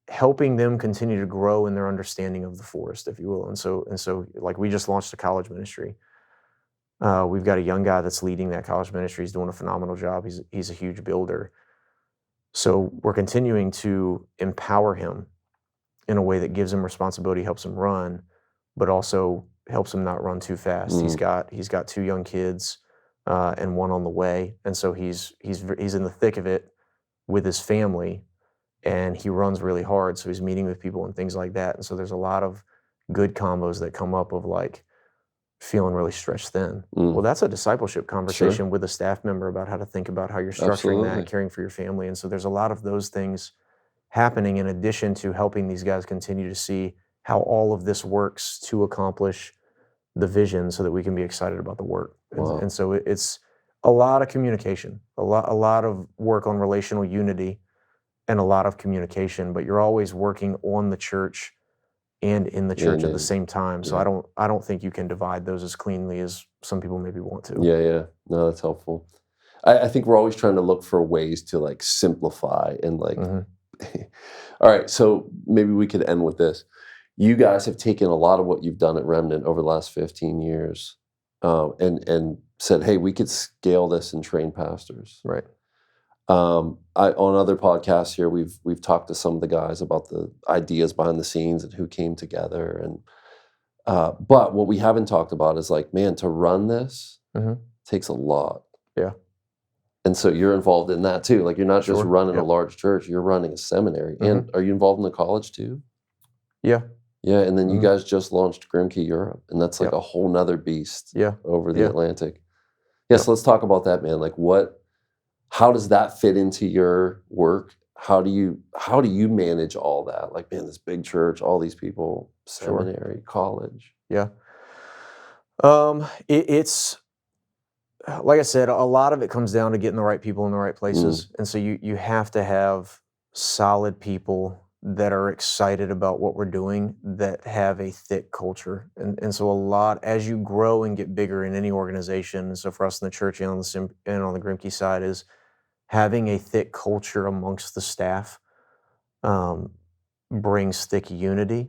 Speaker 2: helping them continue to grow in their understanding of the forest, if you will. And so like we just launched a college ministry. We've got a young guy that's leading that college ministry. He's doing a phenomenal job. He's a huge builder. So we're continuing to empower him in a way that gives him responsibility, helps him run, but also helps him not run too fast. He's got 2 young kids and one on the way, and so he's in the thick of it with his family, and he runs really hard. So he's meeting with people and things like that. And so there's a lot of good combos that come up of like feeling really stretched thin. Well, that's a discipleship conversation with a staff member about how to think about how you're structuring that, caring for your family. And so there's a lot of those things happening in addition to helping these guys continue to see how all of this works to accomplish the vision so that we can be excited about the work.
Speaker 1: Wow.
Speaker 2: And so it's a lot of communication, a lot of work on relational unity and a lot of communication, but you're always working on the church and in the church at the same time. So I don't think you can divide those as cleanly as some people maybe want to.
Speaker 1: Yeah. No, that's helpful. I think we're always trying to look for ways to like simplify and like, all right, so maybe we could end with this. You guys have taken a lot of what you've done at Remnant over the last 15 years and said, hey, we could scale this and train pastors.
Speaker 2: Right.
Speaker 1: On other podcasts here, we've talked to some of the guys about the ideas behind the scenes and who came together. And but what we haven't talked about is like, man, to run this takes a lot.
Speaker 2: Yeah.
Speaker 1: And so you're involved in that too. Like you're not just running
Speaker 2: Yep.
Speaker 1: a large church, you're running a seminary. And are you involved in the college too?
Speaker 2: Yeah.
Speaker 1: Yeah, and then you guys just launched Grimkey Europe, and that's like
Speaker 2: Yep.
Speaker 1: a whole nother beast over the
Speaker 2: Yeah.
Speaker 1: Atlantic. Yeah, so let's talk about that, man. Like how does that fit into your work? How do you manage all that? Like, man, this big church, all these people, seminary, college.
Speaker 2: Yeah. It's like I said, a lot of it comes down to getting the right people in the right places. And so you have to have solid people that are excited about what we're doing, that have a thick culture. And so a lot, as you grow and get bigger in any organization, and so for us in the church and on the Grimkey side, is having a thick culture amongst the staff brings thick unity,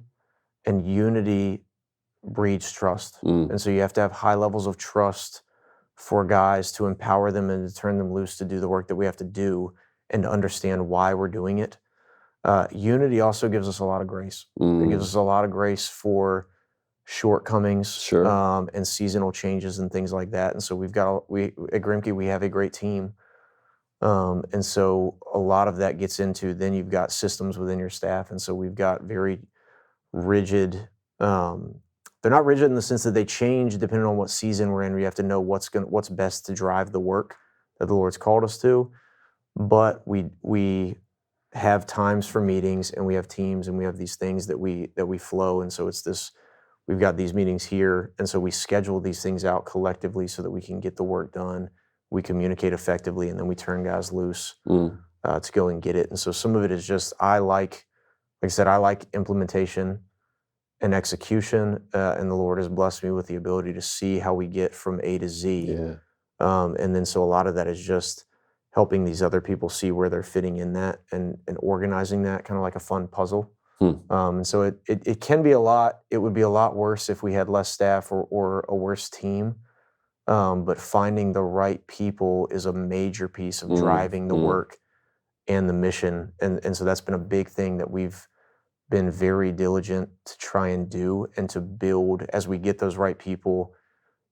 Speaker 2: and unity breeds trust. And so you have to have high levels of trust for guys to empower them and to turn them loose to do the work that we have to do and to understand why we're doing it. Unity also gives us a lot of grace. It gives us a lot of grace for shortcomings and seasonal changes and things like that. And so at Grimkey, we have a great team. And so a lot of that gets into, then you've got systems within your staff. And so we've got very rigid, they're not rigid in the sense that they change depending on what season we're in. We have to know what's best to drive the work that the Lord's called us to. But we have times for meetings, and we have teams, and we have these things that we flow. And so it's this, we've got these meetings here, and so we schedule these things out collectively so that we can get the work done. We communicate effectively, and then we turn guys loose to go and get it. And so some of it is just, like I said, I like implementation and execution, and the Lord has blessed me with the ability to see how we get from A to Z.
Speaker 1: Yeah.
Speaker 2: And then so a lot of that is just helping these other people see where they're fitting in that, and organizing that, kind of like a fun puzzle. And so it can be a lot. It would be a lot worse if we had less staff or a worse team. But finding the right people is a major piece of driving the work and the mission. And so that's been a big thing that we've been very diligent to try and do, and to build, as we get those right people,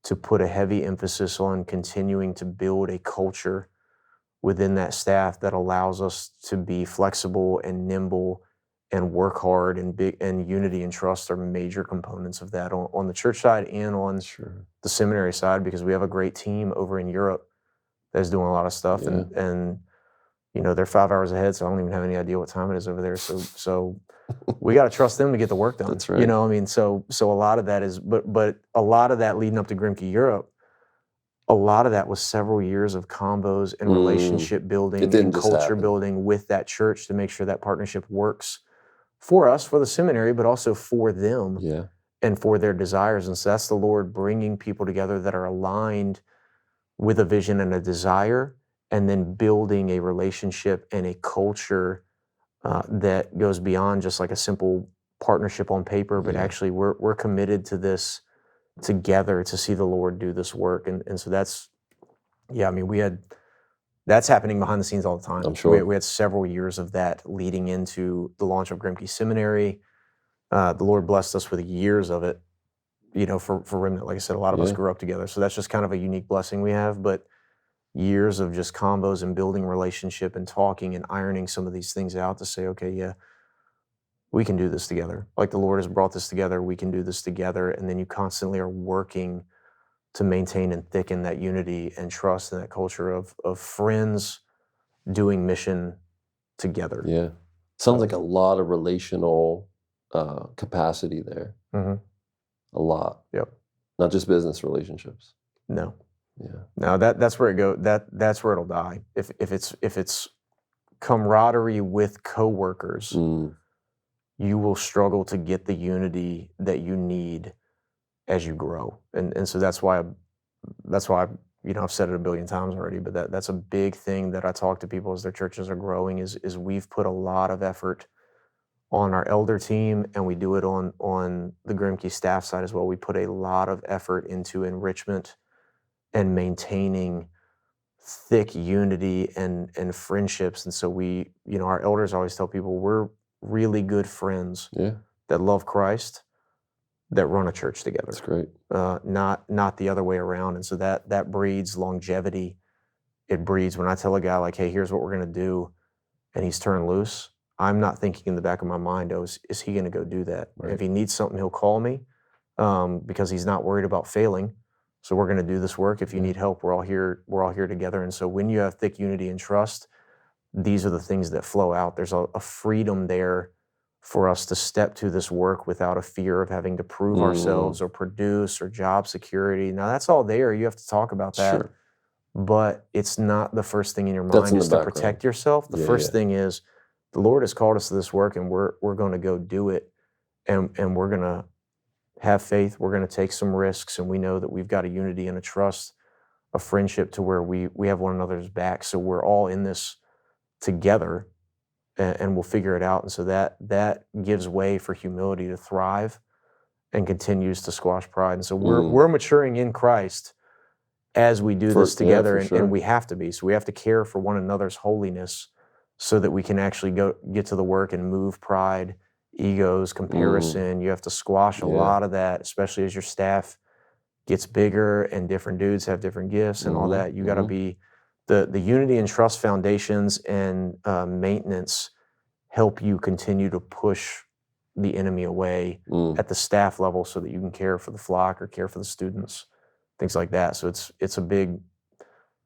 Speaker 2: to put a heavy emphasis on continuing to build a culture within that staff that allows us to be flexible and nimble and work hard, and unity and trust are major components of that on the church side and on the seminary side, because we have a great team over in Europe that's doing a lot of stuff. And they're 5 hours ahead, so I don't even have any idea what time it is over there. So we got to trust them to get the work done.
Speaker 1: That's right.
Speaker 2: So a lot of that is, but a lot of that leading up to Grimke Europe, a lot of that was several years of combos and relationship building and culture building with that church to make sure that partnership works for us, for the seminary, but also for them and for their desires. And so that's the Lord bringing people together that are aligned with a vision and a desire, and then building a relationship and a culture that goes beyond just like a simple partnership on paper, but actually we're committed to this together to see the Lord do this work. And so that's, that's happening behind the scenes all the time.
Speaker 1: I'm sure.
Speaker 2: We had several years of that leading into the launch of Grimke Seminary. The Lord blessed us with years of it, for Remnant. Like I said, a lot of us grew up together. So that's just kind of a unique blessing we have. But years of just combos and building relationship and talking and ironing some of these things out to say, okay, we can do this together. Like the Lord has brought this together, we can do this together. And then you constantly are working to maintain and thicken that unity and trust and that culture of friends doing mission together.
Speaker 1: Yeah. Sounds like a lot of relational capacity there. A lot.
Speaker 2: Yep.
Speaker 1: Not just business relationships.
Speaker 2: No.
Speaker 1: Yeah.
Speaker 2: No, that's where it goes. That's where it'll die. If it's camaraderie with coworkers, you will struggle to get the unity that you need as you grow. And so that's why I've said it a billion times already, but that's a big thing that I talk to people as their churches are growing is we've put a lot of effort on our elder team, and we do it on the Grimke staff side as well. We put a lot of effort into enrichment and maintaining thick unity and friendships. And so our elders always tell people we're really good friends that love Christ, that run a church together.
Speaker 1: That's great.
Speaker 2: Not the other way around. And so that breeds longevity. It breeds, when I tell a guy like, hey, here's what we're going to do, and he's turned loose, I'm not thinking in the back of my mind, is he going to go do that?
Speaker 1: Right.
Speaker 2: If he needs something, he'll call me because he's not worried about failing. So we're going to do this work. If you need help, we're all here together. And so when you have thick unity and trust, these are the things that flow out. There's a freedom there for us to step to this work without a fear of having to prove ourselves or produce or job security. Now that's all there. You have to talk about that. Sure. But it's not the first thing in your mind is to protect yourself. The first thing is the Lord has called us to this work, and we're going to go do it. And we're going to have faith. We're going to take some risks, and we know that we've got a unity and a trust, a friendship to where we have one another's back. So we're all in this together, and we'll figure it out. And so that gives way for humility to thrive and continues to squash pride. And so we're maturing in Christ as we do this together, and we have to be. So we have to care for one another's holiness so that we can actually get to the work and move pride, egos, comparison. You have to squash a lot of that, especially as your staff gets bigger and different dudes have different gifts and all that. You got to be the unity and trust foundations and maintenance help you continue to push the enemy away at the staff level so that you can care for the flock or care for the students, things like that. So it's a big,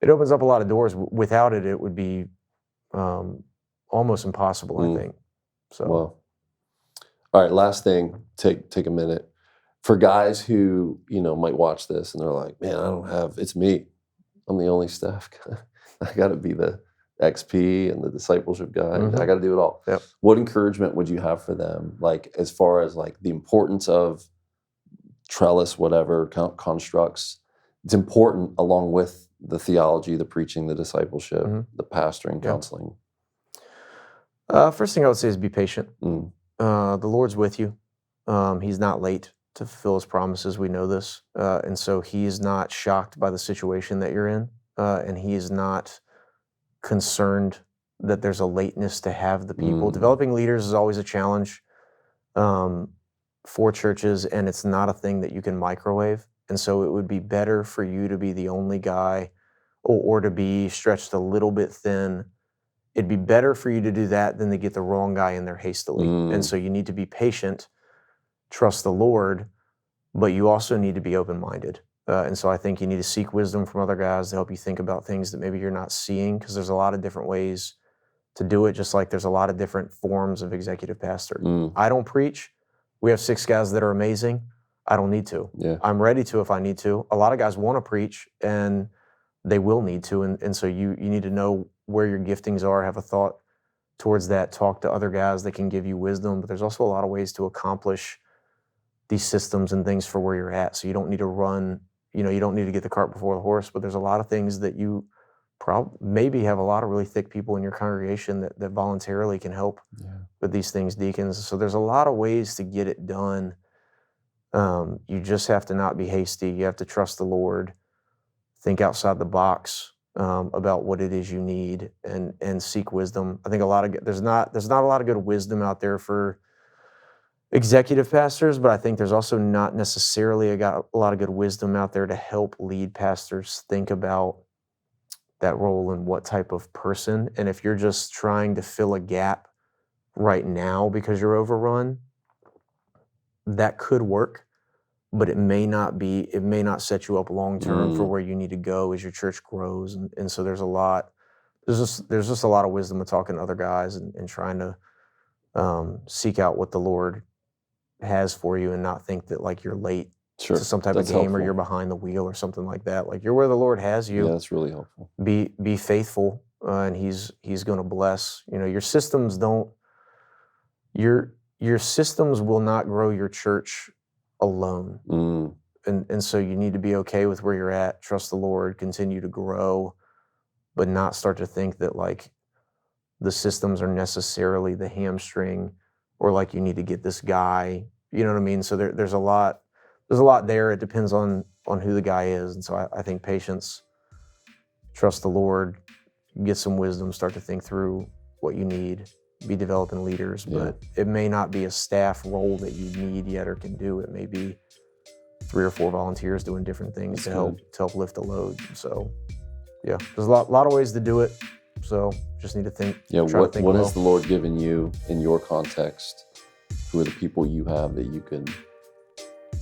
Speaker 2: it opens up a lot of doors. Without it, it would be almost impossible, I think. So,
Speaker 1: well, all right. Last thing, take a minute for guys who might watch this and they're like, man, it's me. I'm the only staff guy. I got to be the XP and the discipleship guy. I got to do it all.
Speaker 2: Yep.
Speaker 1: What encouragement would you have for them? Like as far as like the importance of trellis, whatever constructs, it's important along with the theology, the preaching, the discipleship, the pastoring, counseling.
Speaker 2: First thing I would say is be patient. The Lord's with you. He's not late to fulfill his promises. We know this. And so he is not shocked by the situation that you're in. And he is not concerned that there's a lateness to have the people. Developing leaders is always a challenge for churches, and it's not a thing that you can microwave. And so it would be better for you to be the only guy or to be stretched a little bit thin. It'd be better for you to do that than to get the wrong guy in there hastily. And so you need to be patient, trust the Lord, but you also need to be open-minded. And so I think you need to seek wisdom from other guys to help you think about things that maybe you're not seeing, because there's a lot of different ways to do it, just like there's a lot of different forms of executive pastor. I don't preach. We have 6 guys that are amazing. I don't need to.
Speaker 1: Yeah.
Speaker 2: I'm ready to if I need to. A lot of guys want to preach, and they will need to. And so you need to know where your giftings are, have a thought towards that, talk to other guys that can give you wisdom. But there's also a lot of ways to accomplish these systems and things for where you're at. So you don't need to run, you don't need to get the cart before the horse, but there's a lot of things that you maybe have a lot of really thick people in your congregation that voluntarily can help with these things, deacons. So there's a lot of ways to get it done. You just have to not be hasty. You have to trust the Lord, think outside the box about what it is you need, and seek wisdom. I think there's not a lot of good wisdom out there for executive pastors, but I think there's also not necessarily a lot of good wisdom out there to help lead pastors think about that role and what type of person. And if you're just trying to fill a gap right now because you're overrun, that could work, but it may not set you up long term for where you need to go as your church grows. And so there's just a lot of wisdom with talking to other guys and trying to seek out what the Lord has for you, and not think that like you're late to some type of game helpful. Or you're behind the wheel or something like that. Like you're where the Lord has you.
Speaker 1: Yeah, that's really helpful.
Speaker 2: Be faithful, and He's going to bless. Your systems your systems will not grow your church alone. And so you need to be okay with where you're at. Trust the Lord, continue to grow, but not start to think that like the systems are necessarily the hamstring, or like you need to get this guy. You know what I mean? So there's a lot there. It depends on who the guy is. And so I think patience, trust the Lord, get some wisdom, start to think through what you need, be developing leaders. But it may not be a staff role that you need yet or can do. It may be 3 or 4 volunteers doing different things to help lift the load. So there's a lot of ways to do it. So just need to think.
Speaker 1: Yeah, what has the Lord given you in your context? Who are the people you have that you can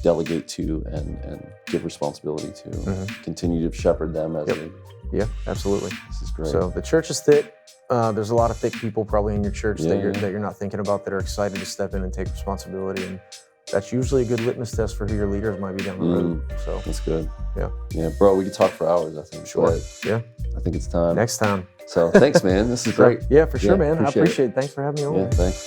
Speaker 1: delegate to and give responsibility to? Continue to shepherd them as they...
Speaker 2: Yeah, absolutely.
Speaker 1: This is great.
Speaker 2: So the church is thick. There's a lot of thick people probably in your church that you're not thinking about, that are excited to step in and take responsibility. And that's usually a good litmus test for who your leaders might be down the road. So
Speaker 1: that's good.
Speaker 2: Yeah,
Speaker 1: bro, we could talk for hours, I think.
Speaker 2: Sure.
Speaker 1: I think it's time.
Speaker 2: Next time.
Speaker 1: So thanks, man. This is great.
Speaker 2: Yeah, for sure, man. I appreciate
Speaker 1: it.
Speaker 2: it. Thanks for having me on.
Speaker 1: Yeah, thanks.